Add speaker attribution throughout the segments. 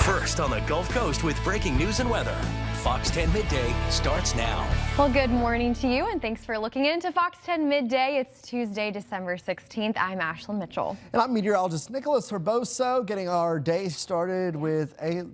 Speaker 1: First on the Gulf Coast with breaking news and weather. Fox 10 Midday starts now.
Speaker 2: Well, good morning to you, and thanks for looking into Fox 10 Midday. It's Tuesday, December 16th. I'm Ashlyn Mitchell.
Speaker 3: And I'm meteorologist Nicholas Herboso, getting our day started with a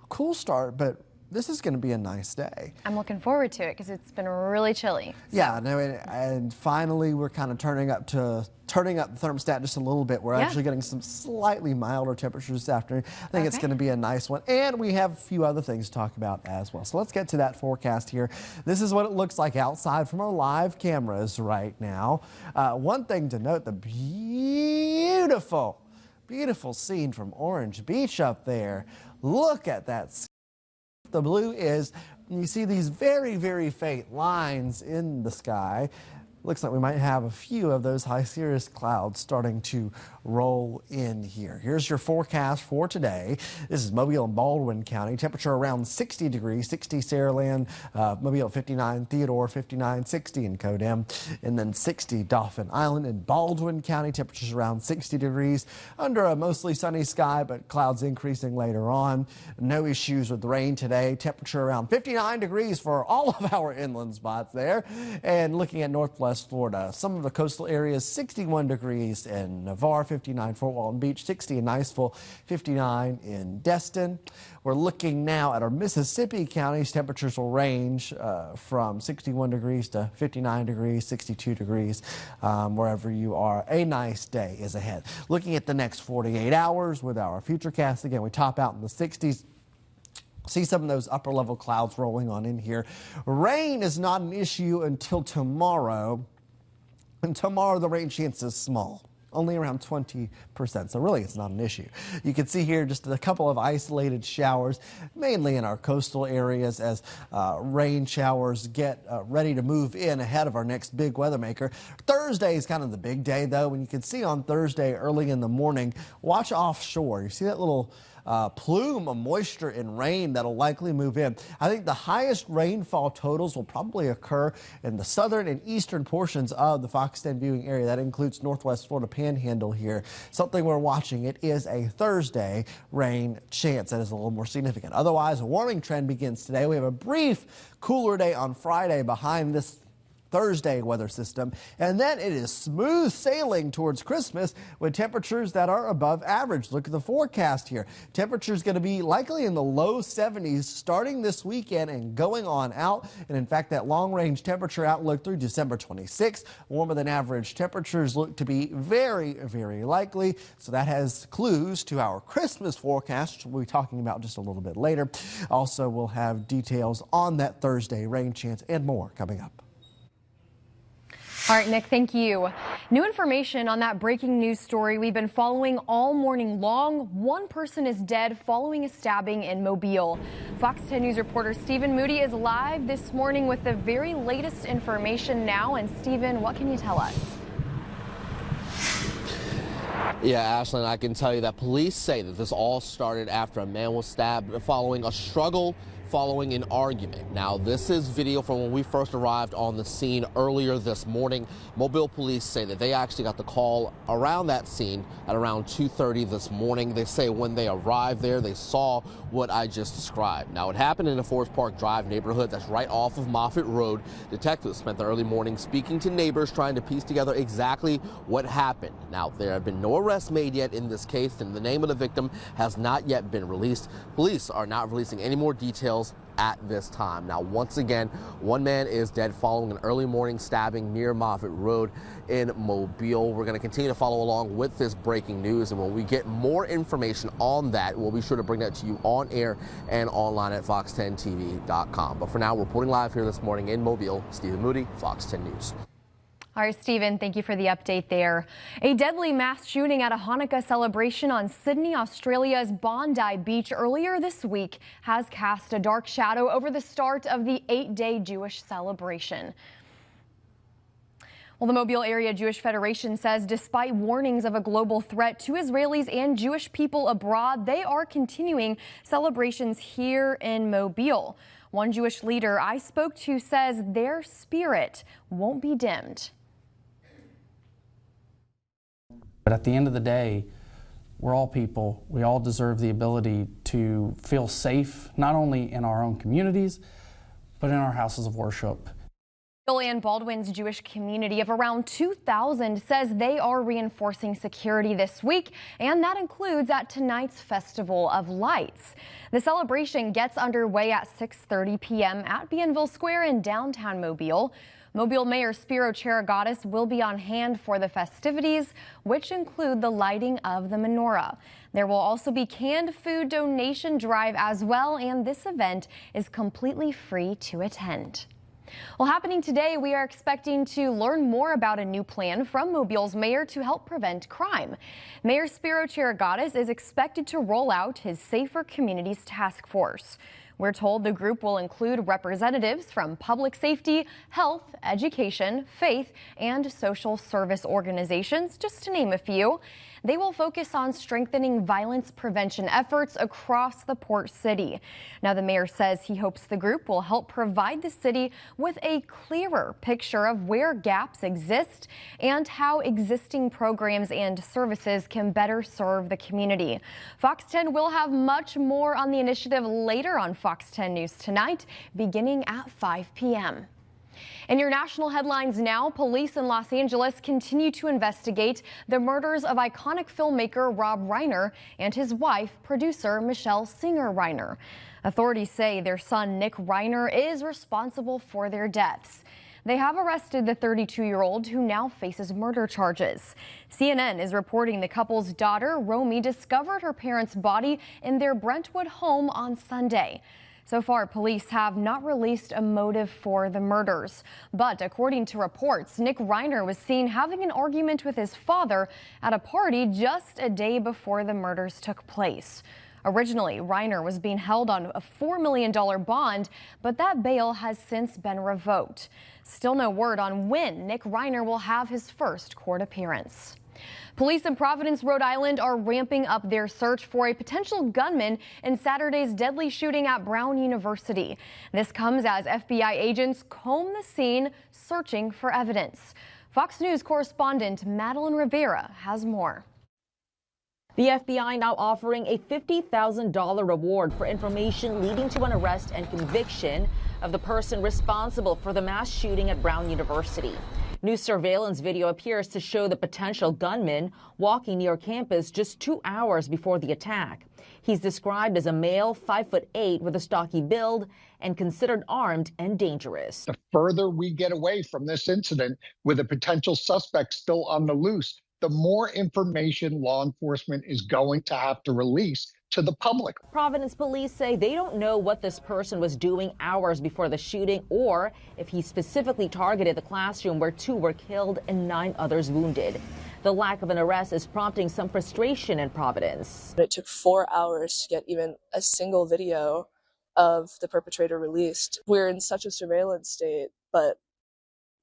Speaker 3: cool start, but this is going to be a nice day.
Speaker 2: I'm looking forward to it because it's been really chilly.
Speaker 3: Yeah, no, and finally we're kind of turning up the thermostat just a little bit. We're actually getting some slightly milder temperatures this afternoon. I think it's going to be a nice one. And we have a few other things to talk about as well. So let's get to that forecast here. This is what it looks like outside from our live cameras right now. One thing to note, the beautiful scene from Orange Beach up there. Look at that. The blue is, you see these very, very faint lines in the sky. Looks like we might have a few of those high cirrus clouds starting to roll in here. Here's your forecast for today. This is Mobile and Baldwin County. Temperature around 60 degrees, 60 Saraland, Mobile 59, Theodore 59, 60 in Codem, and then 60 Dauphin Island and Baldwin County. Temperatures around 60 degrees under a mostly sunny sky, but clouds increasing later on. No issues with rain today. Temperature around 59 degrees for all of our inland spots there. And looking at Northwest Florida, some of the coastal areas 61 degrees in Navarre, 59 Fort Walton Beach, 60 in Niceville, 59 in Destin. We're looking now at our Mississippi counties. Temperatures will range from 61 degrees to 59 degrees, 62 degrees, wherever you are. A nice day is ahead. Looking at the next 48 hours with our futurecast, again, we top out in the 60s. See some of those upper level clouds rolling on in here. Rain is not an issue until tomorrow. And tomorrow the rain chance is small, only around 20%. So really it's not an issue. You can see here just a couple of isolated showers, mainly in our coastal areas as rain showers get ready to move in ahead of our next big weather maker. Thursday is kind of the big day though. And you can see on Thursday early in the morning, watch offshore. You see that little plume of moisture and rain that'll likely move in. I think the highest rainfall totals will probably occur in the southern and eastern portions of the Fox 10 viewing area. That includes Northwest Florida Panhandle here. Something we're watching. It is a Thursday rain chance that is a little more significant. Otherwise, a warming trend begins today. We have a brief cooler day on Friday behind this Thursday weather system, and then it is smooth sailing towards Christmas with temperatures that are above average. Look at the forecast here. Temperatures going to be likely in the low 70s starting this weekend and going on out. And in fact, that long range temperature outlook through December 26th, warmer than average temperatures look to be very, very likely. So that has clues to our Christmas forecast, which we'll be talking about just a little bit later. Also, we'll have details on that Thursday rain chance and more coming up.
Speaker 2: All right, Nick, thank you. New information on that breaking news story we've been following all morning long. One person is dead following a stabbing in Mobile. Fox 10 News reporter Stephen Moody is live this morning with the very latest information now. And Stephen, what can you tell us?
Speaker 4: Yeah, Ashlyn, I can tell you that police say that this all started after a man was stabbed following a struggle following an argument. Now, this is video from when we first arrived on the scene earlier this morning. Mobile police say that they actually got the call around that scene at around 2:30 this morning. They say when they arrived there, they saw what I just described. Now, it happened in the Forest Park Drive neighborhood that's right off of Moffett Road. Detectives spent the early morning speaking to neighbors, trying to piece together exactly what happened. Now, there have been no arrests made yet in this case, and the name of the victim has not yet been released. Police are not releasing any more details at this time. Now, once again, one man is dead following an early morning stabbing near Moffett Road in Mobile. We're going to continue to follow along with this breaking news, and when we get more information on that, we'll be sure to bring that to you on air and online at fox10tv.com. But for now, reporting live here this morning in Mobile, Stephen Moody, Fox 10 News.
Speaker 2: All right, Stephen, thank you for the update there. A deadly mass shooting at a Hanukkah celebration on Sydney, Australia's Bondi Beach earlier this week has cast a dark shadow over the start of the 8-day Jewish celebration. Well, the Mobile Area Jewish Federation says despite warnings of a global threat to Israelis and Jewish people abroad, they are continuing celebrations here in Mobile. One Jewish leader I spoke to says their spirit won't be dimmed.
Speaker 5: But at the end of the day, We're all people. We all deserve the ability to feel safe, not only in our own communities, but in our houses of worship.
Speaker 2: Ann Baldwin's Jewish community of around 2,000 says they are reinforcing security this week, and that includes at tonight's Festival of Lights. The celebration gets underway at 6:30 p.m. at Bienville Square in downtown Mobile. Mobile Mayor Spiro Charagadis will be on hand for the festivities, which include the lighting of the menorah. There will also be canned food donation drive as well, and this event is completely free to attend. Well, happening today, we are expecting to learn more about a new plan from Mobile's mayor to help prevent crime. Mayor Spiro Charagadis is expected to roll out his Safer Communities Task Force. We're told the group will include representatives from public safety, health, education, faith, and social service organizations, just to name a few. They will focus on strengthening violence prevention efforts across the port city. Now, the mayor says he hopes the group will help provide the city with a clearer picture of where gaps exist and how existing programs and services can better serve the community. Fox 10 will have much more on the initiative later on Fox 10 News tonight, beginning at 5 p.m. In your national headlines now, police in Los Angeles continue to investigate the murders of iconic filmmaker Rob Reiner and his wife, producer Michelle Singer Reiner. Authorities say their son Nick Reiner is responsible for their deaths. They have arrested the 32-year-old who now faces murder charges. CNN is reporting the couple's daughter, Romy, discovered her parents' body in their Brentwood home on Sunday. So far, police have not released a motive for the murders. But according to reports, Nick Reiner was seen having an argument with his father at a party just a day before the murders took place. Originally, Reiner was being held on a $4 million bond, but that bail has since been revoked. Still no word on when Nick Reiner will have his first court appearance. Police in Providence, Rhode Island are ramping up their search for a potential gunman in Saturday's deadly shooting at Brown University. This comes as FBI agents comb the scene, searching for evidence. Fox News correspondent Madeline Rivera has more.
Speaker 6: The FBI now offering a $50,000 reward for information leading to an arrest and conviction of the person responsible for the mass shooting at Brown University. New surveillance video appears to show the potential gunman walking near campus just 2 hours before the attack. He's described as a male, 5'8", with a stocky build and considered armed and dangerous.
Speaker 7: The further we get away from this incident with a potential suspect still on the loose, the more information law enforcement is going to have to release to the public.
Speaker 6: Providence police say they don't know what this person was doing hours before the shooting or if he specifically targeted the classroom where 2 were killed and 9 others wounded. The lack of an arrest is prompting some frustration in Providence.
Speaker 8: It took 4 hours to get even a single video of the perpetrator released. We're in such a surveillance state, but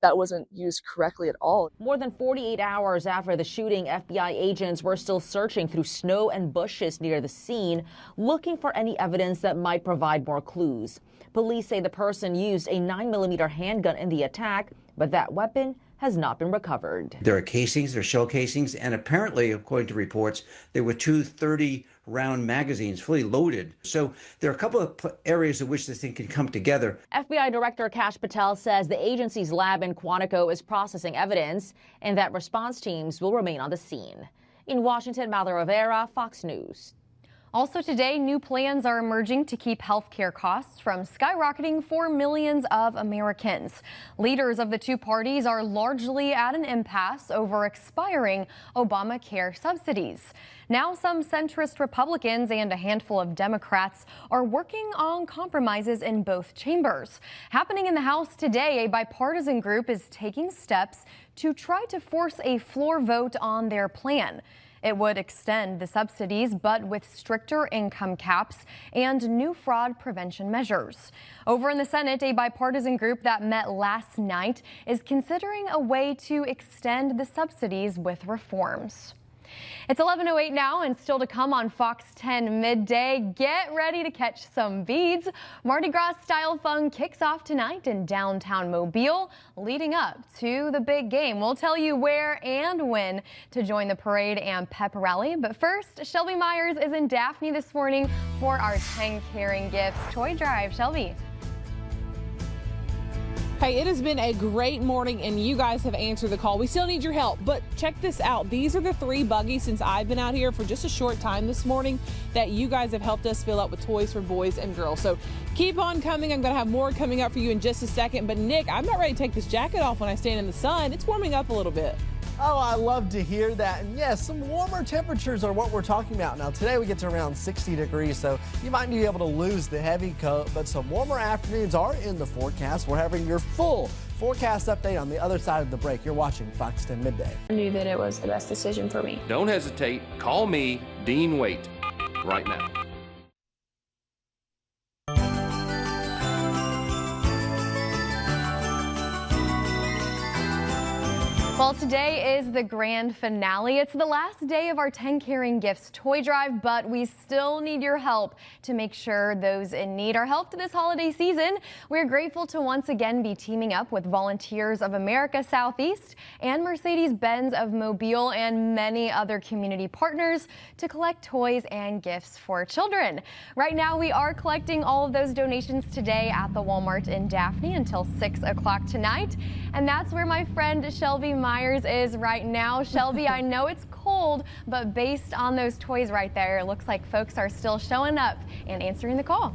Speaker 8: that wasn't used correctly at all.
Speaker 6: More than 48 hours after the shooting, FBI agents were still searching through snow and bushes near the scene, looking for any evidence that might provide more clues. Police say the person used a 9mm handgun in the attack, but that weapon has not been recovered.
Speaker 9: There are casings, there are shell casings, and apparently, according to reports, there were 2 30-round magazines fully loaded. So there are a couple of areas in which this thing can come together.
Speaker 6: FBI Director Kash Patel says the agency's lab in Quantico is processing evidence and that response teams will remain on the scene. In Washington, Madeline Rivera, Fox News.
Speaker 2: Also today, new plans are emerging to keep healthcare costs from skyrocketing for millions of Americans. Leaders of the two parties are largely at an impasse over expiring Obamacare subsidies. Now some centrist Republicans and a handful of Democrats are working on compromises in both chambers. Happening in the House today, a bipartisan group is taking steps to try to force a floor vote on their plan. It would extend the subsidies, but with stricter income caps and new fraud prevention measures. Over in the Senate, a bipartisan group that met last night is considering a way to extend the subsidies with reforms. It's 11:08 now, and still to come on Fox 10 midday. Get ready to catch some beads. Mardi Gras style fun kicks off tonight in downtown Mobile, leading up to the big game. We'll tell you where and when to join the parade and pep rally. But first, Shelby Myers is in Daphne this morning for our 10 Caring Gifts toy drive. Shelby.
Speaker 10: Hey, it has been a great morning and you guys have answered the call. We still need your help, but check this out. These are the 3 buggies since I've been out here for just a short time this morning that you guys have helped us fill up with toys for boys and girls. So keep on coming. I'm going to have more coming up for you in just a second. But Nick, I'm not ready to take this jacket off when I stand in the sun. It's warming up a little bit.
Speaker 3: Oh, I love to hear that. And yes, some warmer temperatures are what we're talking about. Now, today we get to around 60 degrees, so you might be able to lose the heavy coat, but some warmer afternoons are in the forecast. We're having your full forecast update on the other side of the break. You're watching Fox 10 Midday.
Speaker 11: I knew that it was the best decision for me.
Speaker 12: Don't hesitate. Call me, Dean Waite, right now.
Speaker 2: Well, today is the grand finale. It's the last day of our 10 Caring Gifts toy drive, but we still need your help to make sure those in need are helped this holiday season. We're grateful to once again be teaming up with Volunteers of America Southeast and Mercedes-Benz of Mobile and many other community partners to collect toys and gifts for children. Right now, we are collecting all of those donations today at the Walmart in Daphne until 6 o'clock tonight. And that's where my friend Shelby Myers is right now. Shelby, I know it's cold, but based on those toys right there, it looks like folks are still showing up and answering the call.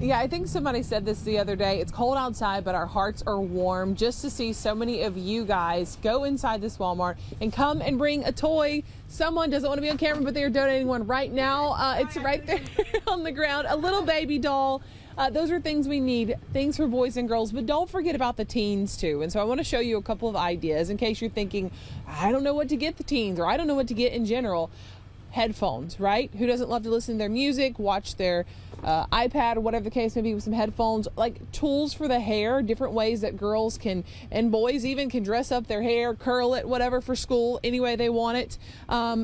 Speaker 10: Yeah, I think somebody said this the other day. It's cold outside, but our hearts are warm just to see so many of you guys go inside this Walmart and come and bring a toy. Someone doesn't want to be on camera, but they are donating one right now. It's right there on the ground, a little baby doll. Those are things we need, things for boys and girls, but don't forget about the teens too. And so I want to show you a couple of ideas in case you're thinking, I don't know what to get the teens, or I don't know what to get in general. Headphones, right? Who doesn't love to listen to their music, watch their iPad or whatever the case may be with some headphones? Like tools for the hair, different ways that girls can, and boys even, can dress up their hair, curl it, whatever, for school any way they want it.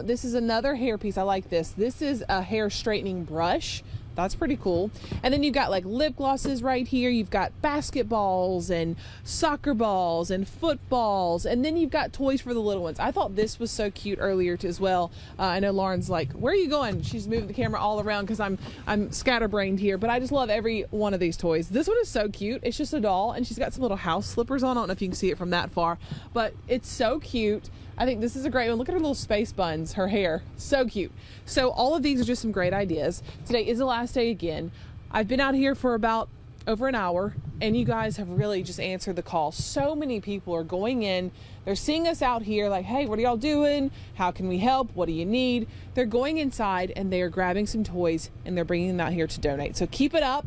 Speaker 10: This is another hair piece. I like this. This is a hair straightening brush. That's pretty cool. And then you've got like lip glosses right here. You've got basketballs and soccer balls and footballs. And then you've got toys for the little ones. I thought this was so cute earlier as well. I know Lauren's like, where are you going? She's moving the camera all around because I'm scatterbrained here. But I just love every one of these toys. This one is so cute. It's just a doll and she's got some little house slippers on. I don't know if you can see it from that far, but it's so cute. I think this is a great one. Look at her little space buns, her hair, so cute. So all of these are just some great ideas. Today is the last day again. I've been out here for about over an hour and you guys have really just answered the call. So many people are going in, they're seeing us out here like, hey, what are y'all doing? How can we help? What do you need? They're going inside and they are grabbing some toys and they're bringing them out here to donate. So keep it up.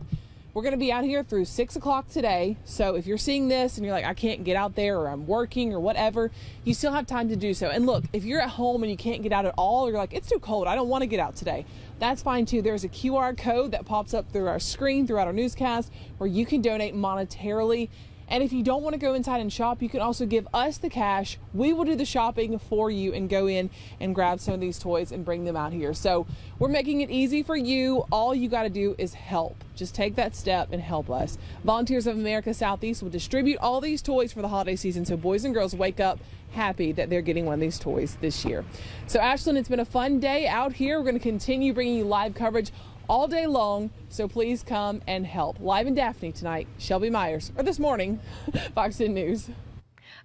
Speaker 10: We're going to be out here through 6 o'clock today. So if you're seeing this and you're like, I can't get out there, or I'm working or whatever, you still have time to do so. And look, if you're at home and you can't get out at all, or you're like, it's too cold, I don't want to get out today, that's fine too. There's a QR code that pops up through our screen throughout our newscast where you can donate monetarily. And if you don't want to go inside and shop, you can also give us the cash. We will do the shopping for you and go in and grab some of these toys and bring them out here. So we're making it easy for you. All you got to do is help. Just take that step and help us. Volunteers of America Southeast will distribute all these toys for the holiday season, so boys and girls wake up happy that they're getting one of these toys this year. So Ashland, it's been a fun day out here. We're going to continue bringing you live coverage all day long, so please come and help. Live in Daphne tonight, Shelby Myers, or this morning, Fox 10 News.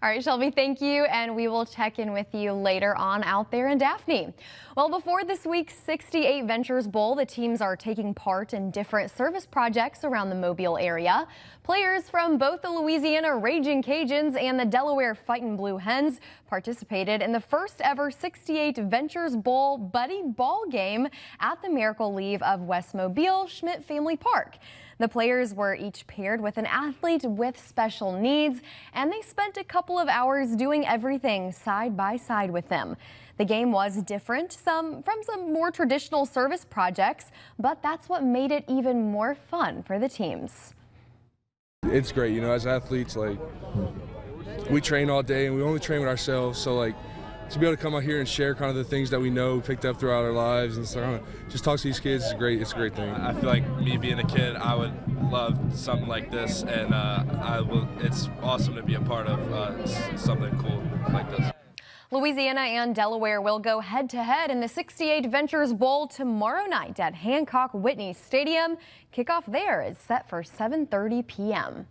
Speaker 2: All right, Shelby, thank you, and we will check in with you later on out there in Daphne. Well, before this week's 68 Ventures Bowl, the teams are taking part in different service projects around the Mobile area. Players from both the Louisiana Raging Cajuns and the Delaware Fightin' Blue Hens participated in the first ever 68 Ventures Bowl Buddy Ball game at the Miracle Leave of West Mobile Schmidt Family Park. The players were each paired with an athlete with special needs, and they spent a couple of hours doing everything side by side with them. The game was different from some more traditional service projects, but that's what made it even more fun for the teams.
Speaker 13: It's great, you know, as athletes, like, we train all day and we only train with ourselves, so like to be able to come out here and share kind of the things that we know, picked up throughout our lives, and so just talk to these kids is great. It's a great thing.
Speaker 14: I feel like me being a kid, I would love something like this, and it's awesome to be a part of something cool like this.
Speaker 2: Louisiana and Delaware will go head-to-head in the 68 Ventures Bowl tomorrow night at Hancock Whitney Stadium. Kickoff there is set for 7:30 p.m.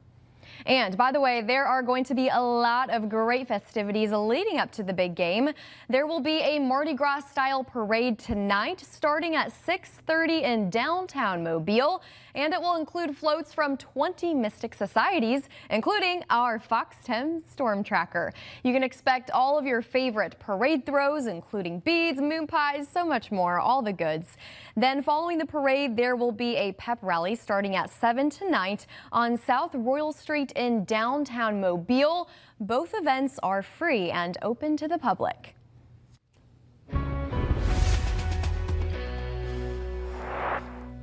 Speaker 2: And by the way, there are going to be a lot of great festivities leading up to the big game. There will be a Mardi Gras style parade tonight starting at 6:30 in downtown Mobile, and it will include floats from 20 Mystic Societies, including our Fox 10 Storm Tracker. You can expect all of your favorite parade throws, including beads, moon pies, so much more, all the goods. Then following the parade, there will be a pep rally starting at 7 tonight on South Royal Street in downtown Mobile. Both events are free and open to the public.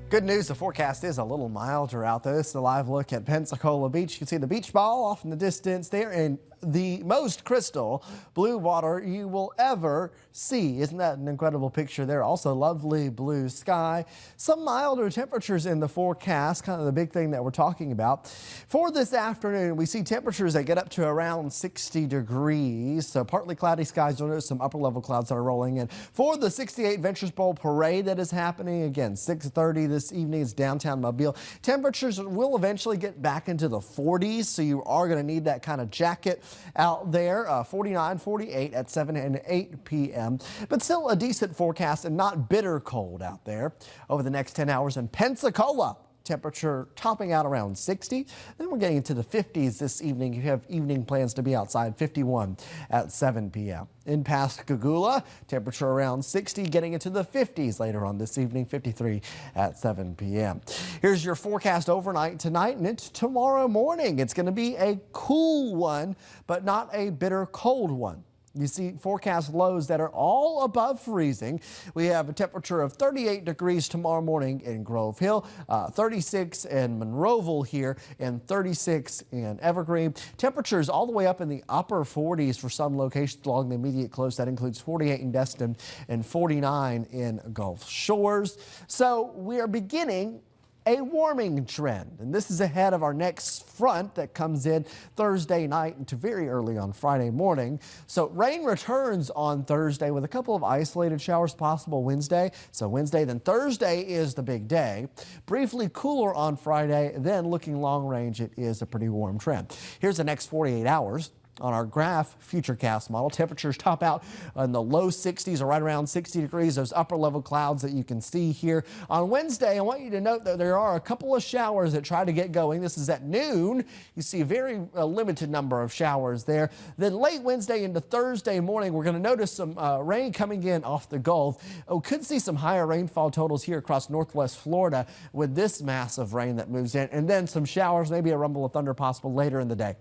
Speaker 3: Good news, the forecast is a little milder out there. This is a live look at Pensacola Beach. You can see the beach ball off in the distance there and the most crystal blue water you will ever see. Isn't that an incredible picture there? Also lovely blue sky. Some milder temperatures in the forecast, kind of the big thing that we're talking about. For this afternoon, we see temperatures that get up to around 60 degrees. So partly cloudy skies. You'll notice some upper level clouds that are rolling in. For the 68 Ventures Bowl parade that is happening, again, 6:30 this evening is downtown Mobile. Temperatures will eventually get back into the 40s, so you are going to need that kind of jacket out there. 49, 48 at 7 and 8 p.m. But still a decent forecast and not bitter cold out there over the next 10 hours in Pensacola. Temperature topping out around 60. Then we're getting into the 50s this evening. You have evening plans to be outside, 51 at 7 p.m. In Pascagoula, temperature around 60, getting into the 50s later on this evening, 53 at 7 p.m. Here's your forecast overnight tonight and it's tomorrow morning. It's going to be a cool one, but not a bitter cold one. You see forecast lows that are all above freezing. We have a temperature of 38 degrees tomorrow morning in Grove Hill, 36 in Monroeville here, and 36 in Evergreen. Temperatures all the way up in the upper 40s for some locations along the immediate coast. That includes 48 in Destin and 49 in Gulf Shores. So we are beginning a warming trend, and this is ahead of our next front that comes in Thursday night into very early on Friday morning. So rain returns on Thursday with a couple of isolated showers possible Wednesday. So Wednesday, then Thursday is the big day. Briefly cooler on Friday, then looking long range, it is a pretty warm trend. Here's the next 48 hours. On our graph futurecast model, temperatures top out in the low 60s or right around 60 degrees. Those upper level clouds that you can see here. On Wednesday, I want you to note that there are a couple of showers that try to get going. This is at noon. You see a very limited number of showers there. Then late Wednesday into Thursday morning, we're going to notice some rain coming in off the Gulf. Could see some higher rainfall totals here across northwest Florida with this massive rain that moves in. And then some showers, maybe a rumble of thunder possible later in the day.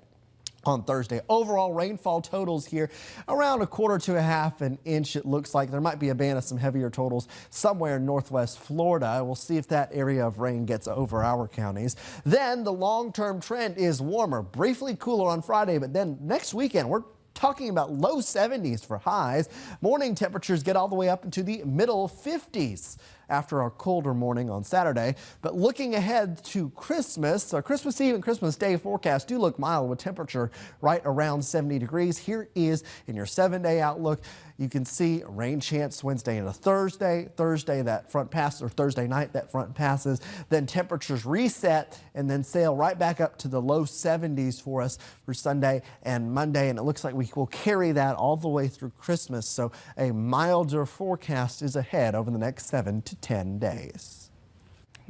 Speaker 3: On Thursday, overall rainfall totals here around a quarter to a half an inch. It looks like there might be a band of some heavier totals somewhere in northwest Florida. We'll see if that area of rain gets over our counties. Then the long-term trend is warmer, briefly cooler on Friday, but then next weekend we're talking about low 70s for highs. Morning temperatures get all the way up into the middle 50s after our colder morning on Saturday. But looking ahead to Christmas, our Christmas Eve and Christmas Day forecast do look mild with temperature right around 70 degrees. Here is in your 7-day outlook. You can see a rain chance Wednesday into Thursday. Thursday that front passes, or Thursday night that front passes. Then temperatures reset and then sail right back up to the low 70s for us for Sunday and Monday. And it looks like we will carry that all the way through Christmas. So a milder forecast is ahead over the next 7 to 10 days.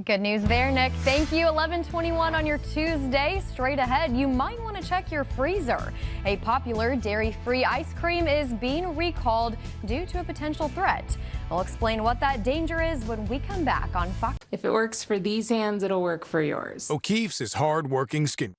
Speaker 2: Good news there, Nick. Thank you. 11:21 on your Tuesday. Straight ahead, you might want to check your freezer. A popular dairy-free ice cream is being recalled due to a potential threat. We'll explain what that danger is when we come back on Fox.
Speaker 15: If it works for these hands, it'll work for yours.
Speaker 16: O'Keeffe's is hard-working skin.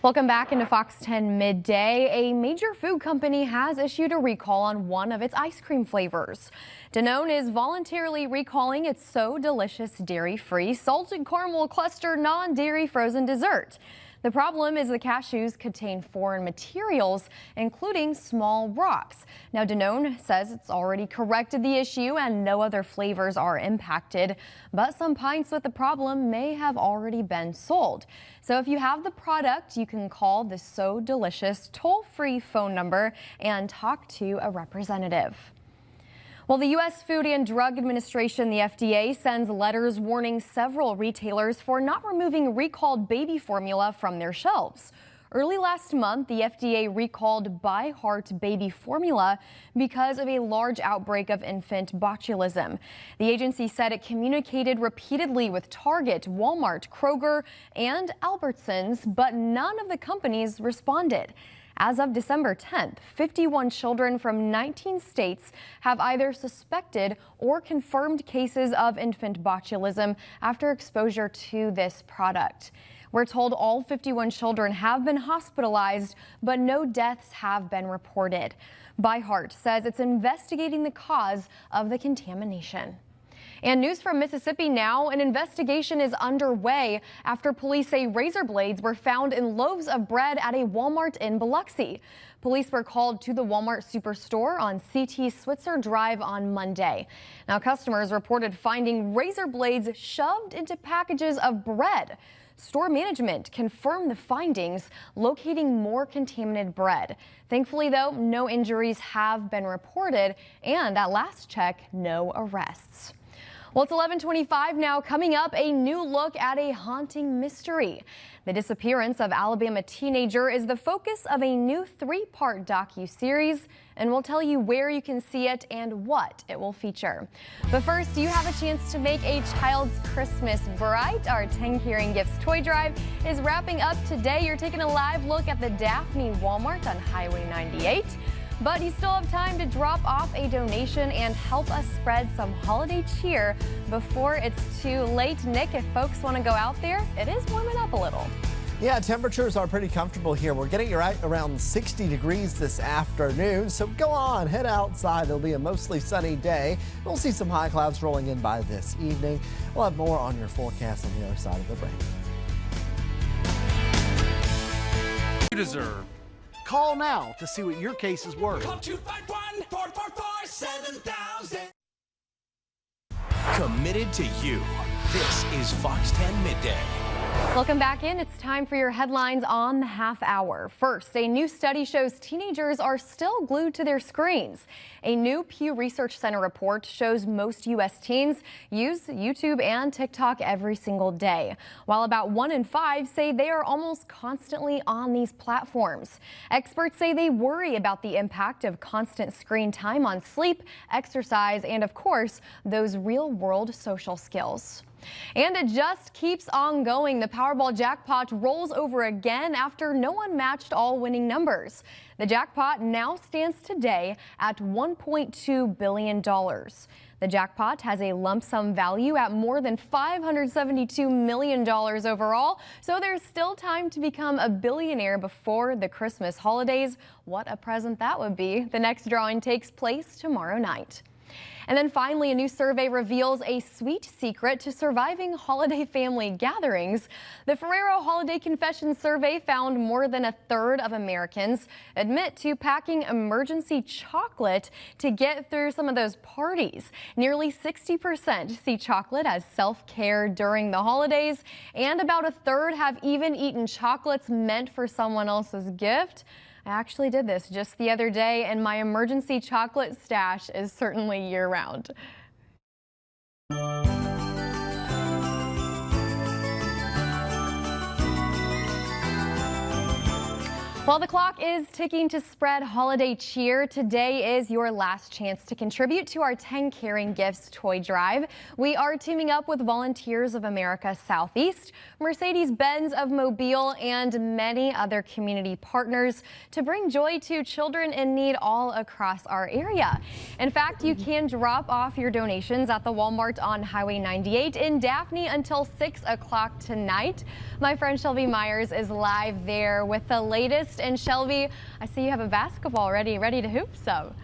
Speaker 2: Welcome back into Fox 10 Midday. A major food company has issued a recall on one of its ice cream flavors. Danone is voluntarily recalling its So Delicious dairy-free salted caramel cluster non-dairy frozen dessert. The problem is the cashews contain foreign materials, including small rocks. Now, Danone says it's already corrected the issue and no other flavors are impacted, but some pints with the problem may have already been sold. So if you have the product, you can call the So Delicious toll-free phone number and talk to a representative. Well, the U.S. Food and Drug Administration, the FDA, sends letters warning several retailers for not removing recalled baby formula from their shelves. Early last month, the FDA recalled ByHeart baby formula because of a large outbreak of infant botulism. The agency said it communicated repeatedly with Target, Walmart, Kroger, and Albertsons, but none of the companies responded. As of December 10th, 51 children from 19 states have either suspected or confirmed cases of infant botulism after exposure to this product. We're told all 51 children have been hospitalized, but no deaths have been reported. ByHeart says it's investigating the cause of the contamination. And news from Mississippi now. An investigation is underway after police say razor blades were found in loaves of bread at a Walmart in Biloxi. Police were called to the Walmart superstore on CT Switzer Drive on Monday. Now, customers reported finding razor blades shoved into packages of bread. Store management confirmed the findings, locating more contaminated bread. Thankfully, though, no injuries have been reported, and at last check, no arrests. Well, it's 11:25 now. Coming up, a new look at a haunting mystery. The disappearance of Alabama teenager is the focus of a new 3-part docu-series, and we'll tell you where you can see it and what it will feature. But first, do you have a chance to make a child's Christmas bright? Our 10 Caring Gifts Toy Drive is wrapping up today. You're taking a live look at the Daphne Walmart on Highway 98. But you still have time to drop off a donation and help us spread some holiday cheer before it's too late. Nick, if folks want to go out there, it is warming up a little.
Speaker 3: Yeah, temperatures are pretty comfortable here. We're getting right around 60 degrees this afternoon, so go on, head outside. It'll be a mostly sunny day. We'll see some high clouds rolling in by this evening. We'll have more on your forecast on the other side of the break.
Speaker 17: You deserve. Call now to see what your case is worth.
Speaker 1: Call 251-444-7000. Committed to you. This is Fox 10 Midday.
Speaker 2: Welcome back in. It's time for your headlines on the half hour. First, a new study shows teenagers are still glued to their screens. A new Pew Research Center report shows most U.S. teens use YouTube and TikTok every single day, while about 1 in 5 say they are almost constantly on these platforms. Experts say they worry about the impact of constant screen time on sleep, exercise, and of course, those real-world social skills. And it just keeps on going. The Powerball jackpot rolls over again after no one matched all winning numbers. The jackpot now stands today at $1.2 billion. The jackpot has a lump sum value at more than $572 million overall, so there's still time to become a billionaire before the Christmas holidays. What a present that would be. The next drawing takes place tomorrow night. And then finally, a new survey reveals a sweet secret to surviving holiday family gatherings. The Ferrero Holiday Confession survey found more than 1/3 of Americans admit to packing emergency chocolate to get through some of those parties. Nearly 60% see chocolate as self-care during the holidays, and about 1/3 have even eaten chocolates meant for someone else's gift. I actually did this just the other day, and my emergency chocolate stash is certainly year-round. While the clock is ticking to spread holiday cheer, today is your last chance to contribute to our 10 Caring Gifts Toy Drive. We are teaming up with Volunteers of America Southeast, Mercedes-Benz of Mobile, and many other community partners to bring joy to children in need all across our area. In fact, you can drop off your donations at the Walmart on Highway 98 in Daphne until 6 o'clock tonight. My friend Shelby Myers is live there with the latest. And Shelby, I see you have a basketball ready to hoop some.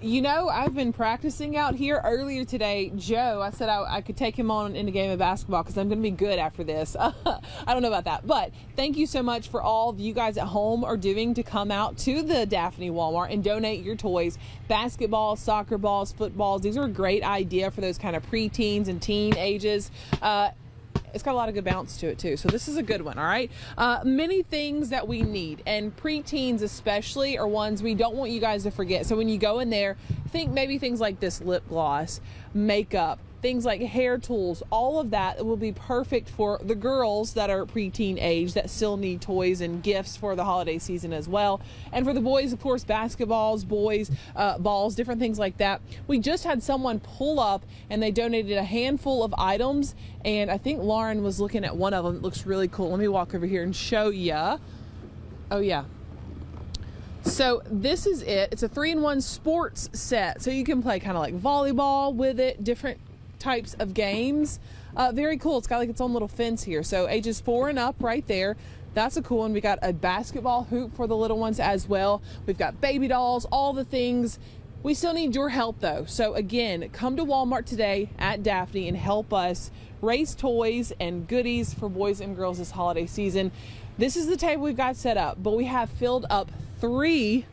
Speaker 10: You know, I've been practicing out here. Earlier today, Joe, I said I could take him on in a game of basketball because I'm going to be good after this. I don't know about that. But thank you so much for all of you guys at home are doing to come out to the Daphne Walmart and donate your toys. Basketball, soccer balls, footballs. These are a great idea for those kind of preteens and teen ages. It's got a lot of good bounce to it too, so this is a good one. All right, many things that we need, and preteens especially are ones we don't want you guys to forget. So when you go in there, think maybe things like this: lip gloss, makeup, things like hair tools. All of that will be perfect for the girls that are preteen age that still need toys and gifts for the holiday season as well. And for the boys, of course, basketballs, boys, balls, different things like that. We just had someone pull up and they donated a handful of items, and I think Lauren was looking at one of them. It looks really cool. Let me walk over here and show ya. Oh yeah. So this is it. It's a 3-in-1 sports set. So you can play kind of like volleyball with it, different types of games. Very cool. It's got like its own little fence here. So ages 4 and up right there. That's a cool one. We got a basketball hoop for the little ones as well. We've got baby dolls, all the things. We still need your help though. So again, come to Walmart today at Daphne and help us raise toys and goodies for boys and girls this holiday season. This is the table we've got set up, but we have filled up 3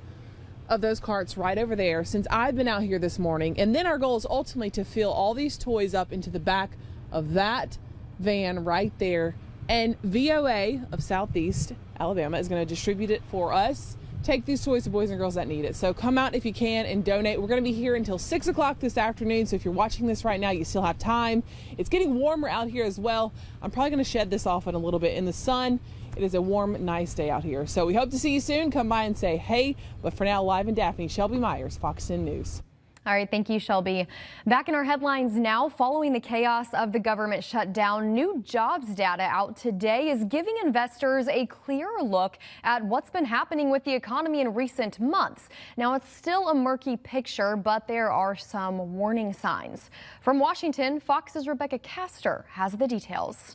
Speaker 10: of those carts right over there since I've been out here this morning. And then our goal is ultimately to fill all these toys up into the back of that van right there. And VOA of Southeast Alabama is going to distribute it for us. Take these toys to boys and girls that need it. So come out if you can and donate. We're going to be here until 6 o'clock this afternoon. So if you're watching this right now, you still have time. It's getting warmer out here as well. I'm probably going to shed this off in a little bit in the sun. It is a warm, nice day out here. So we hope to see you soon. Come by and say hey. But for now, live in Daphne, Shelby Myers, Fox 10 News.
Speaker 2: All right, thank you, Shelby. Back in our headlines now, following the chaos of the government shutdown, new jobs data out today is giving investors a clearer look at what's been happening with the economy in recent months. Now, it's still a murky picture, but there are some warning signs. From Washington, Fox's Rebecca Castor has the details.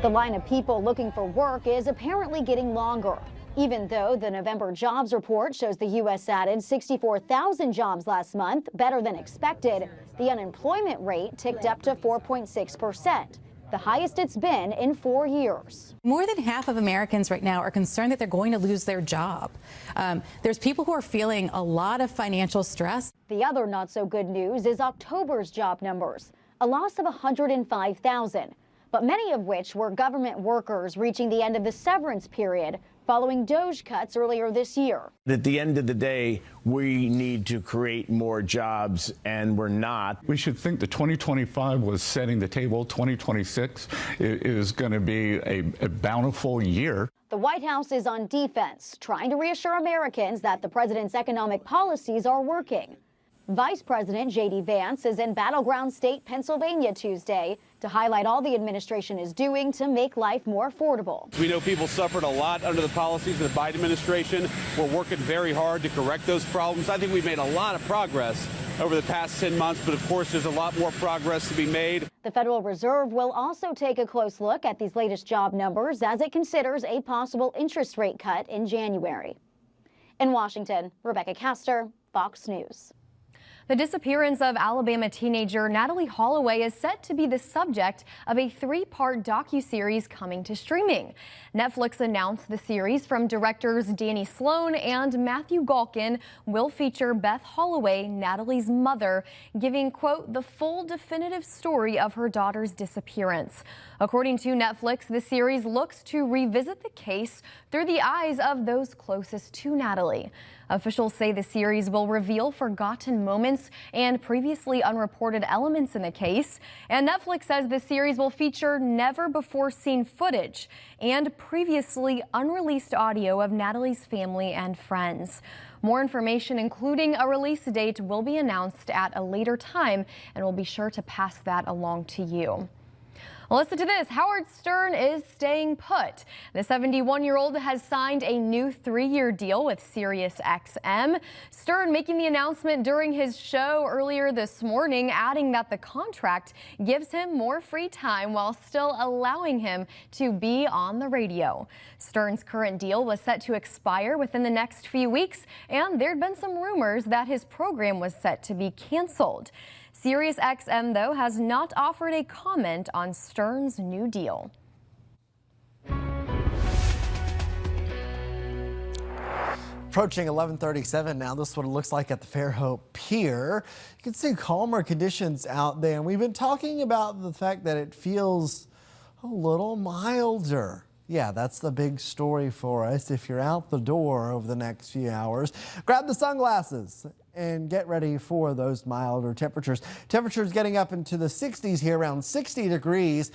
Speaker 18: The line of people looking for work is apparently getting longer. Even though the November jobs report shows the U.S. added 64,000 jobs last month, better than expected, the unemployment rate ticked up to 4.6%, the highest it's been in 4 years.
Speaker 19: More than half of Americans right now are concerned that they're going to lose their job. There's people who are feeling a lot of financial stress.
Speaker 18: The other not so good news is October's job numbers, a loss of 105,000, but many of which were government workers reaching the end of the severance period following DOGE cuts earlier this year.
Speaker 20: At the end of the day, we need to create more jobs, and we're not.
Speaker 21: We should think that 2025 was setting the table. 2026 is going to be a bountiful year.
Speaker 18: The White House is on defense, trying to reassure Americans that the president's economic policies are working. Vice President J.D. Vance is in battleground state Pennsylvania Tuesday to highlight all the administration is doing to make life more affordable.
Speaker 22: We know people suffered a lot under the policies of the Biden administration. We're working very hard to correct those problems. I think we've made a lot of progress over the past 10 months, but of course there's a lot more progress to be made.
Speaker 18: The Federal Reserve will also take a close look at these latest job numbers as it considers a possible interest rate cut in January. In Washington, Rebecca Castor, Fox News.
Speaker 2: The disappearance of Alabama teenager Natalee Holloway is set to be the subject of a 3-part docuseries coming to streaming. Netflix announced the series from directors Danny Sloan and Matthew Galkin will feature Beth Holloway, Natalee's mother, giving, quote, the full definitive story of her daughter's disappearance. According to Netflix, the series looks to revisit the case through the eyes of those closest to Natalee. Officials say the series will reveal forgotten moments and previously unreported elements in the case. And Netflix says the series will feature never-before-seen footage and previously unreleased audio of Natalee's family and friends. More information, including a release date, will be announced at a later time, and we'll be sure to pass that along to you. Well, listen to this. Howard Stern is staying put. The 71-year-old has signed a new 3-year deal with SiriusXM. Stern making the announcement during his show earlier this morning, adding that the contract gives him more free time while still allowing him to be on the radio. Stern's current deal was set to expire within the next few weeks, and there'd been some rumors that his program was set to be canceled. SiriusXM, though, has not offered a comment on Stern's new deal.
Speaker 3: Approaching 11:37 now. This is what it looks like at the Fairhope Pier. You can see calmer conditions out there. And we've been talking about the fact that it feels a little milder. Yeah, that's the big story for us. If you're out the door over the next few hours, grab the sunglasses and get ready for those milder temperatures. Temperatures getting up into the 60s here, around 60 degrees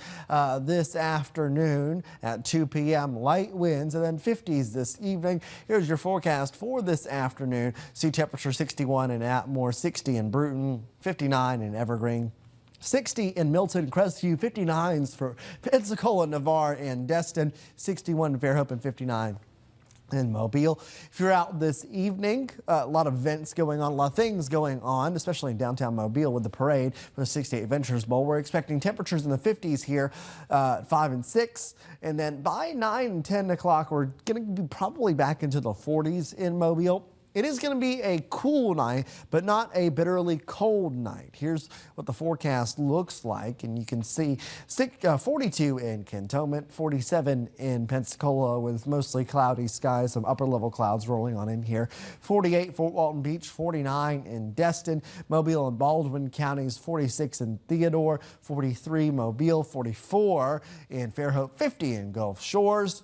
Speaker 3: this afternoon at 2 p.m. Light winds, and then 50s this evening. Here's your forecast for this afternoon. See temperature 61 in Atmore, 60 in Bruton, 59 in Evergreen, 60 in Milton, Crestview, 59s for Pensacola, Navarre, and Destin, 61 in Fairhope, and 59 in Mobile. If you're out this evening, a lot of events going on, a lot of things going on, especially in downtown Mobile with the parade for the 68 Ventures Bowl. We're expecting temperatures in the 50s here, 5 and 6. And then by 9 and 10 o'clock, we're going to be probably back into the 40s in Mobile. It is going to be a cool night, but not a bitterly cold night. Here's what the forecast looks like, and you can see 42 in Cantonment, 47 in Pensacola with mostly cloudy skies, some upper-level clouds rolling on in here, 48 Fort Walton Beach, 49 in Destin, Mobile and Baldwin counties, 46 in Theodore, 43 Mobile, 44 in Fairhope, 50 in Gulf Shores.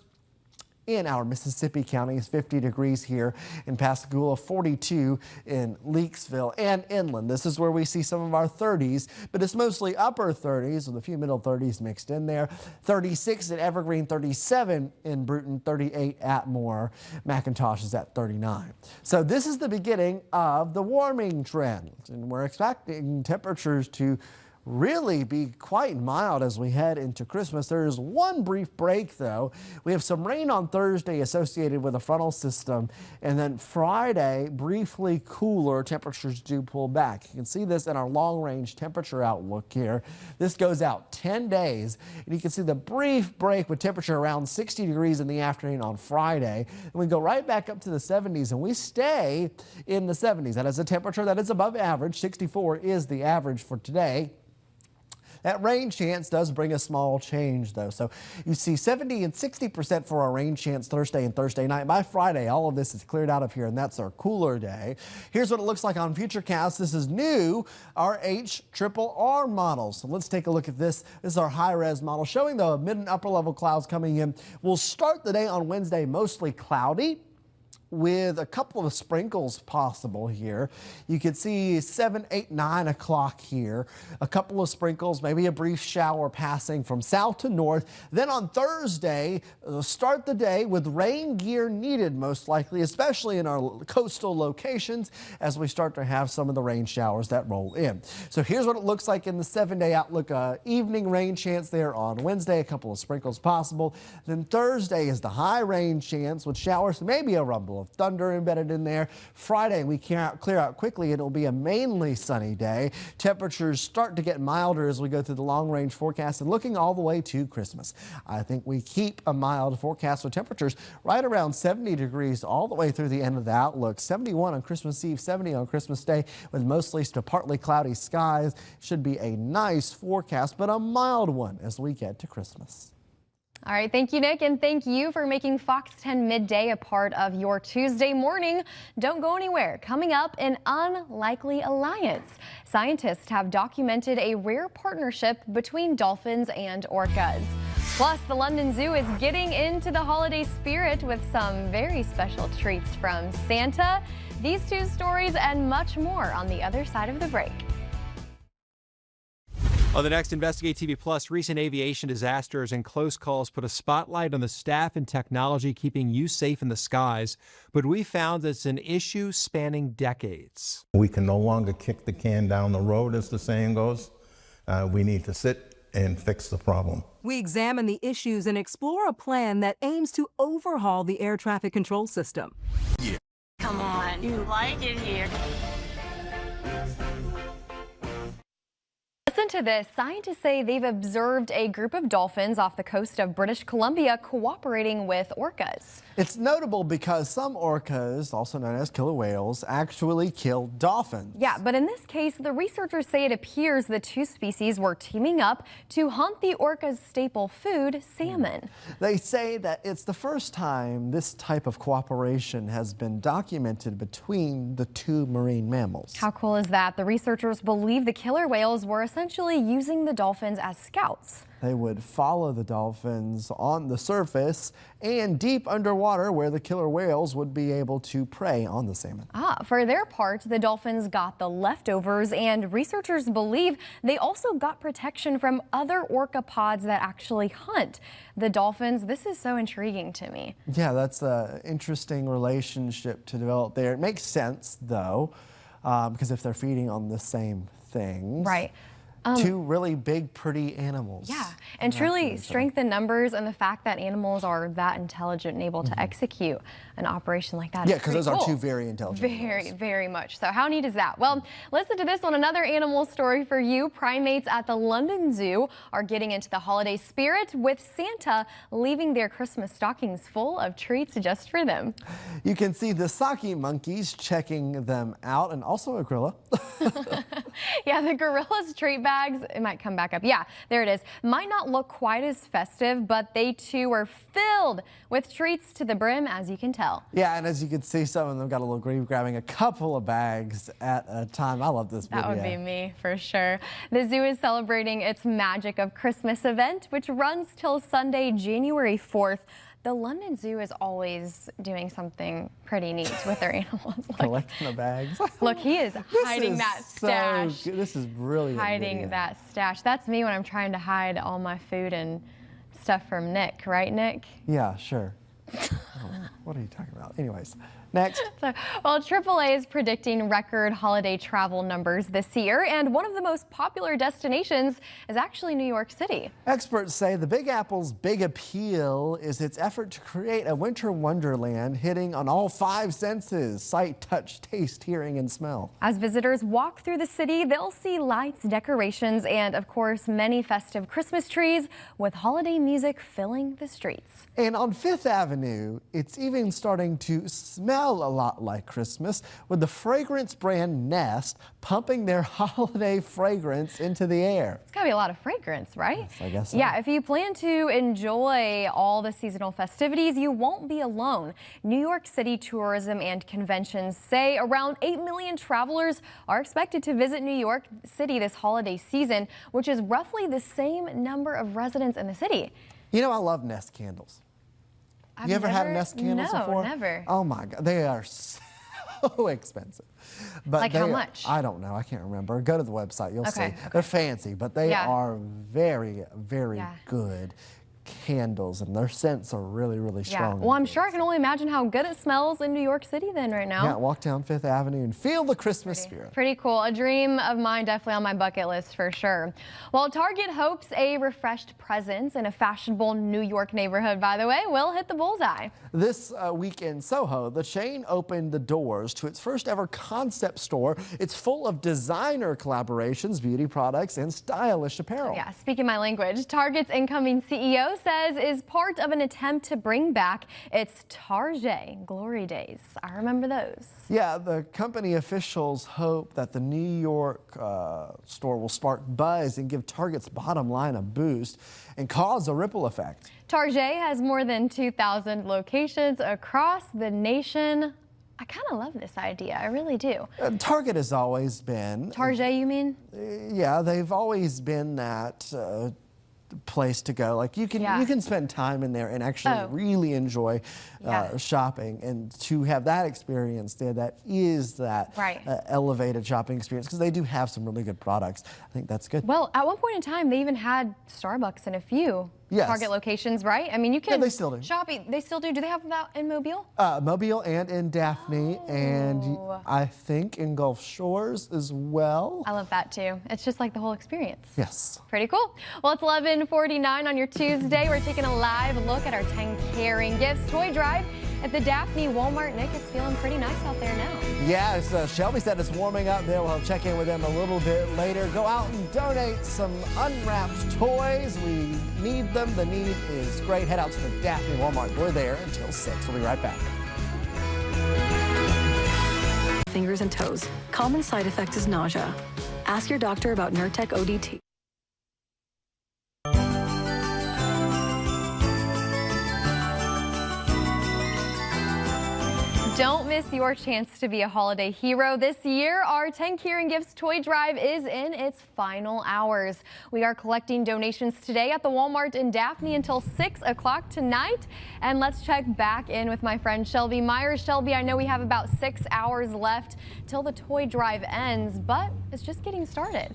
Speaker 3: In our Mississippi counties, 50 degrees here in Pascagoula, 42 in Leakesville and inland. This is where we see some of our 30s, but it's mostly upper 30s with a few middle 30s mixed in there. 36 at Evergreen, 37 in Bruton, 38 at Moore. McIntosh is at 39. So this is the beginning of the warming trend, and we're expecting temperatures to really be quite mild as we head into Christmas. There is one brief break, though. We have some rain on Thursday associated with a frontal system, and then Friday, briefly cooler. Temperatures do pull back. You can see this in our long-range temperature outlook here. This goes out 10 days, and you can see the brief break with temperature around 60 degrees in the afternoon on Friday. And we go right back up to the 70s, and we stay in the 70s. That is a temperature that is above average. 64 is the average for today. That rain chance does bring a small change, though. So you see 70 and 60% for our rain chance Thursday and Thursday night. By Friday, all of this is cleared out of here, and that's our cooler day. Here's what it looks like on Futurecast. This is new, our HRRR model. So let's take a look at this. This is our high-res model showing the mid and upper-level clouds coming in. We'll start the day on Wednesday mostly cloudy, with a couple of sprinkles possible here. You can see 7, 8, 9 o'clock here. A couple of sprinkles, maybe a brief shower passing from south to north. Then on Thursday, start the day with rain gear needed most likely, especially in our coastal locations as we start to have some of the rain showers that roll in. So here's what it looks like in the 7-day outlook. Evening rain chance there on Wednesday, a couple of sprinkles possible. Then Thursday is the high rain chance with showers, maybe a rumble of thunder embedded in there. Friday, we clear out quickly. It'll be a mainly sunny day. Temperatures start to get milder as we go through the long-range forecast and looking all the way to Christmas. I think we keep a mild forecast with temperatures right around 70 degrees all the way through the end of the outlook. 71 on Christmas Eve, 70 on Christmas Day with mostly to partly cloudy skies. Should be a nice forecast, but a mild one as we get to Christmas.
Speaker 2: All right, thank you, Nick, and thank you for making Fox 10 Midday a part of your Tuesday morning. Don't go anywhere. Coming up, an unlikely alliance. Scientists have documented a rare partnership between dolphins and orcas. Plus, the London Zoo is getting into the holiday spirit with some very special treats from Santa. These two stories and much more on the other side of the break.
Speaker 4: On the next Investigate TV Plus, recent aviation disasters and close calls put a spotlight on the staff and technology keeping you safe in the skies. But we found it's an issue spanning decades.
Speaker 5: We can no longer kick the can down the road, as the saying goes. We need to sit and fix the problem.
Speaker 7: We examine the issues and explore a plan that aims to overhaul the air traffic control system.
Speaker 5: Yeah.
Speaker 23: Come on, you like it here.
Speaker 2: Listen to this. Scientists say they've observed a group of dolphins off the coast of British Columbia cooperating with orcas.
Speaker 3: It's notable because some orcas, also known as killer whales, actually kill dolphins.
Speaker 2: Yeah, but in this case, the researchers say it appears the two species were teaming up to hunt the orca's staple food, salmon.
Speaker 3: They say that it's the first time this type of cooperation has been documented between the two marine mammals.
Speaker 2: How cool is that? The researchers believe the killer whales were essentially using the dolphins as scouts.
Speaker 3: They would follow the dolphins on the surface and deep underwater where the killer whales would be able to prey on the salmon.
Speaker 2: For their part, the dolphins got the leftovers, and researchers believe they also got protection from other orca pods that actually hunt the dolphins. This is so intriguing to me.
Speaker 3: Yeah, that's an interesting relationship to develop there. It makes sense, though, because if they're feeding on the same things.
Speaker 2: Right.
Speaker 3: Two really big, pretty animals.
Speaker 2: Yeah, and truly strength in numbers and the fact that animals are that intelligent and able to execute an operation like that.
Speaker 3: Yeah, because those
Speaker 2: cool.
Speaker 3: are two very intelligent animals.
Speaker 2: Very much so. How neat is that? Well, listen to this one, another animal story for you. Primates at the London Zoo are getting into the holiday spirit with Santa leaving their Christmas stockings full of treats just for them.
Speaker 3: You can see the Saki monkeys checking them out, and also a gorilla.
Speaker 2: Yeah, the gorilla's treat bags, it might come back up. Yeah, there it is. Might not look quite as festive, but they too are filled with treats to the brim, as you can tell.
Speaker 3: Yeah, and as you can see, some of them got a little greedy, grabbing a couple of bags at a time. I love this video.
Speaker 2: That would be me, for sure. The zoo is celebrating its Magic of Christmas event, which runs till Sunday, January 4th. The London Zoo is always doing something pretty neat with their animals.
Speaker 3: Collecting the bags.
Speaker 2: Look, he is hiding that stash.
Speaker 3: This is brilliant.
Speaker 2: Hiding that stash. That's me when I'm trying to hide all my food and stuff from Nick, right, Nick?
Speaker 3: Yeah, sure. What are you talking about? Anyways, next.
Speaker 2: Well, AAA is predicting record holiday travel numbers this year, and one of the most popular destinations is actually New York City.
Speaker 3: Experts say the Big Apple's big appeal is its effort to create a winter wonderland hitting on all five senses: sight, touch, taste, hearing, and smell.
Speaker 2: As visitors walk through the city, they'll see lights, decorations, and of course, many festive Christmas trees with holiday music filling the streets.
Speaker 3: And on Fifth Avenue, it's even starting to smell a lot like Christmas, with the fragrance brand Nest pumping their holiday fragrance into the air.
Speaker 2: It's gotta be a lot of fragrance, right?
Speaker 3: Yes, I guess so.
Speaker 2: Yeah, if you plan to enjoy all the seasonal festivities, you won't be alone. New York City Tourism and Conventions say around 8 million travelers are expected to visit New York City this holiday season, which is roughly the same number of residents in the city.
Speaker 3: You know, I love Nest candles. You ever had Nest candles before?
Speaker 2: No, never.
Speaker 3: Oh my God, they are so expensive. But
Speaker 2: like how much?
Speaker 3: I don't know, I can't remember. Go to the website, you'll see. They're fancy, but they are very, very good candles, and their scents are really, really strong.
Speaker 2: Well, I'm sure I can only imagine how good it smells in New York City then right now.
Speaker 3: Yeah, walk down Fifth Avenue and feel the Christmas spirit.
Speaker 2: Pretty cool. A dream of mine, definitely on my bucket list for sure. Well, Target hopes a refreshed presence in a fashionable New York neighborhood, by the way, will hit the bullseye.
Speaker 3: This week in Soho, the chain opened the doors to its first ever concept store. It's full of designer collaborations, beauty products, and stylish apparel.
Speaker 2: Yeah, speaking my language, Target's incoming CEO says is part of an attempt to bring back its Target glory days. I remember those.
Speaker 3: Yeah, the company officials hope that the New York store will spark buzz and give Target's bottom line a boost and cause a ripple effect.
Speaker 2: Target has more than 2,000 locations across the nation. I kind of love this idea. I really do.
Speaker 3: Target has always been...
Speaker 2: Target, you mean?
Speaker 3: Yeah, they've always been that place to go. Like you can spend time in there and actually really enjoy shopping, and to have that experience there, that is that elevated shopping experience, because they do have some really good products. I think that's good.
Speaker 2: Well, at one point in time, they even had Starbucks in a few
Speaker 3: Yes.
Speaker 2: Target locations, right? I mean, you can
Speaker 3: they still do.
Speaker 2: shop. They still do. Do they have that in Mobile?
Speaker 3: Mobile and in Daphne, and I think in Gulf Shores as well.
Speaker 2: I love that too. It's just like the whole experience.
Speaker 3: Yes.
Speaker 2: Pretty cool. Well, it's 11:49 on your Tuesday. We're taking a live look at our 10 Caring Gifts toy drive at the Daphne Walmart. Nick, it's feeling pretty nice out there now.
Speaker 3: Yeah, Shelby said it's warming up there. We'll check in with them a little bit later. Go out and donate some unwrapped toys. We need them. The need is great. Head out to the Daphne Walmart. We're there until 6. We'll be right back.
Speaker 5: Fingers and toes. Common side effect is nausea. Ask your doctor about Nurtec ODT.
Speaker 2: Don't miss your chance to be a holiday hero. This year, our 10 Caring Gifts toy drive is in its final hours. We are collecting donations today at the Walmart in Daphne until 6 o'clock tonight. And let's check back in with my friend Shelby Myers. Shelby, I know we have about 6 hours left till the toy drive ends, but it's just getting started.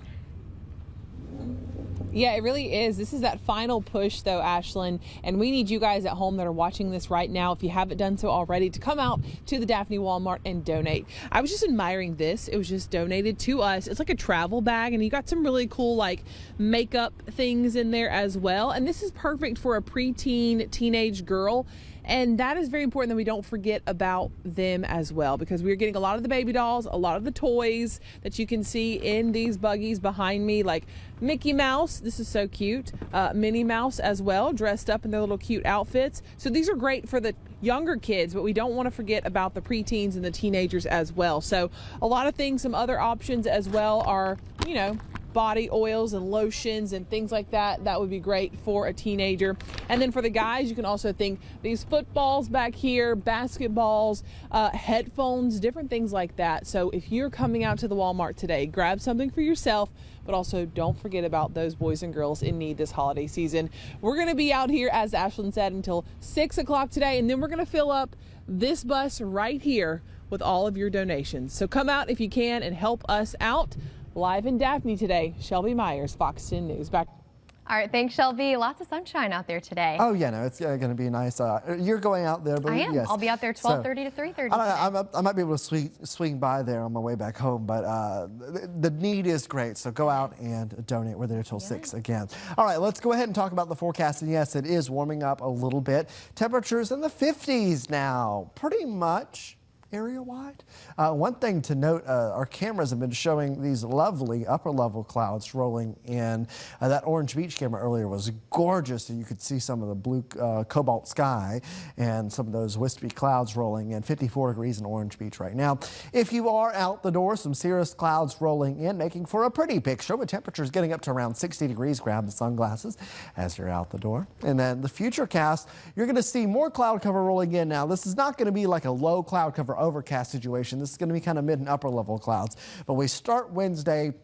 Speaker 10: Yeah, it really is. This is that final push, though, Ashlyn, and we need you guys at home that are watching this right now, if you haven't done so already, to come out to the Daphne Walmart and donate. I was just admiring this. It was just donated to us. It's like a travel bag, and you got some really cool, like, makeup things in there as well. And this is perfect for a preteen, teenage girl. And that is very important that we don't forget about them as well, because we're getting a lot of the baby dolls, a lot of the toys that you can see in these buggies behind me, like Mickey Mouse. This is so cute. Minnie Mouse as well, dressed up in their little cute outfits. So these are great for the younger kids, but we don't want to forget about the preteens and the teenagers as well. So a lot of things, some other options as well are, you know, body oils and lotions and things like that. That would be great for a teenager. And then for the guys, you can also think these footballs back here, basketballs, headphones, different things like that. So if you're coming out to the Walmart today, grab something for yourself, but also don't forget about those boys and girls in need this holiday season. We're going to be out here, as Ashlyn said, until 6 o'clock today, and then we're going to fill up this bus right here with all of your donations. So come out if you can and help us out. Live in Daphne today, Shelby Myers, Fox 10 News. Back.
Speaker 2: All right, thanks, Shelby. Lots of sunshine out there today.
Speaker 3: Oh, yeah, no, it's going to be nice. You're going out there, but
Speaker 2: I am.
Speaker 3: Yes.
Speaker 2: I'll be out there 12:30 to 3:30.
Speaker 3: I might be able to swing by there on my way back home, but the need is great. So go out and donate. We're there till 6 again. All right, let's go ahead and talk about the forecast. And yes, it is warming up a little bit. Temperatures in the 50s now, pretty much area-wide. One thing to note, our cameras have been showing these lovely upper-level clouds rolling in. That Orange Beach camera earlier was gorgeous, and you could see some of the blue cobalt sky and some of those wispy clouds rolling in. 54 degrees in Orange Beach right now. If you are out the door, some cirrus clouds rolling in, making for a pretty picture with temperatures getting up to around 60 degrees. Grab the sunglasses as you're out the door. And then the futurecast, you're going to see more cloud cover rolling in now. This is not going to be like a low cloud cover overcast situation. This is going to be kind of mid and upper level clouds. But we start Wednesday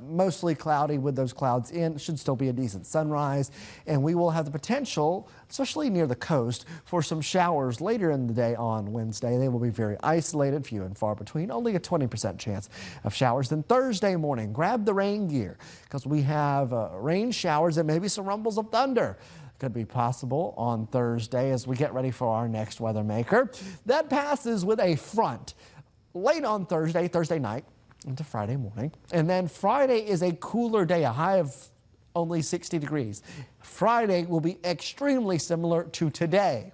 Speaker 3: mostly cloudy with those clouds in. It should still be a decent sunrise, and we will have the potential, especially near the coast, for some showers later in the day on Wednesday. They will be very isolated, few and far between, only a 20% chance of showers. Then Thursday morning, grab the rain gear, because we have rain showers and maybe some rumbles of thunder. Could be possible on Thursday as we get ready for our next weather maker. That passes with a front late on Thursday night into Friday morning. And then Friday is a cooler day, a high of only 60 degrees. Friday will be extremely similar to today.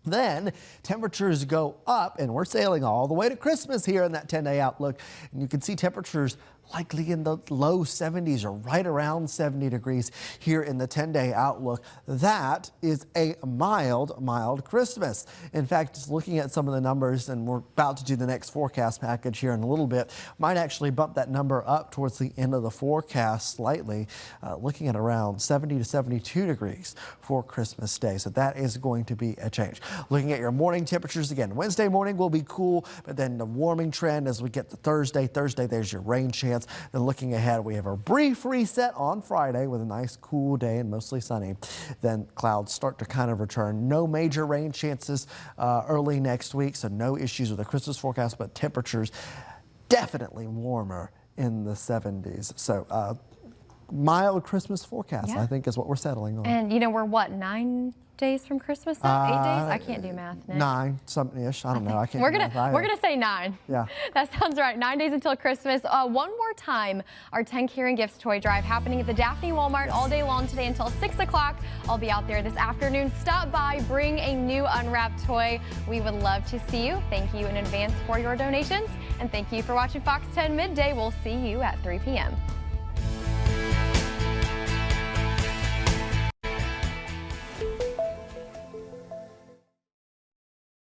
Speaker 3: Then temperatures go up, and we're sailing all the way to Christmas here in that 10-day outlook. And you can see temperatures likely in the low 70s or right around 70 degrees here in the 10-day outlook. That is a mild Christmas. In fact, just looking at some of the numbers, and we're about to do the next forecast package here in a little bit, might actually bump that number up towards the end of the forecast slightly, looking at around 70 to 72 degrees for Christmas Day. So that is going to be a change. Looking at your morning temperatures again, Wednesday morning will be cool, but then the warming trend as we get to Thursday. Thursday, there's your rain chance. Then looking ahead, we have a brief reset on Friday with a nice cool day and mostly sunny. Then clouds start to kind of return. No major rain chances early next week, so no issues with the Christmas forecast, but temperatures definitely warmer in the 70s. So mild Christmas forecast,
Speaker 2: Yeah.
Speaker 3: I think, is what we're settling on.
Speaker 2: And you know, we're what, 9 days from Christmas now? 8 days? I can't do math, Nick.
Speaker 3: 9 something-ish. I don't know. I can't.
Speaker 2: We're
Speaker 3: do
Speaker 2: gonna
Speaker 3: math either.
Speaker 2: we're gonna say 9.
Speaker 3: Yeah.
Speaker 2: That sounds right. 9 days until Christmas. One more time, our 10 Kieran Gifts toy drive happening at the Daphne Walmart all day long today until 6 o'clock. I'll be out there this afternoon. Stop by, bring a new unwrapped toy. We would love to see you. Thank you in advance for your donations, and thank you for watching Fox 10 Midday. We'll see you at 3 p.m.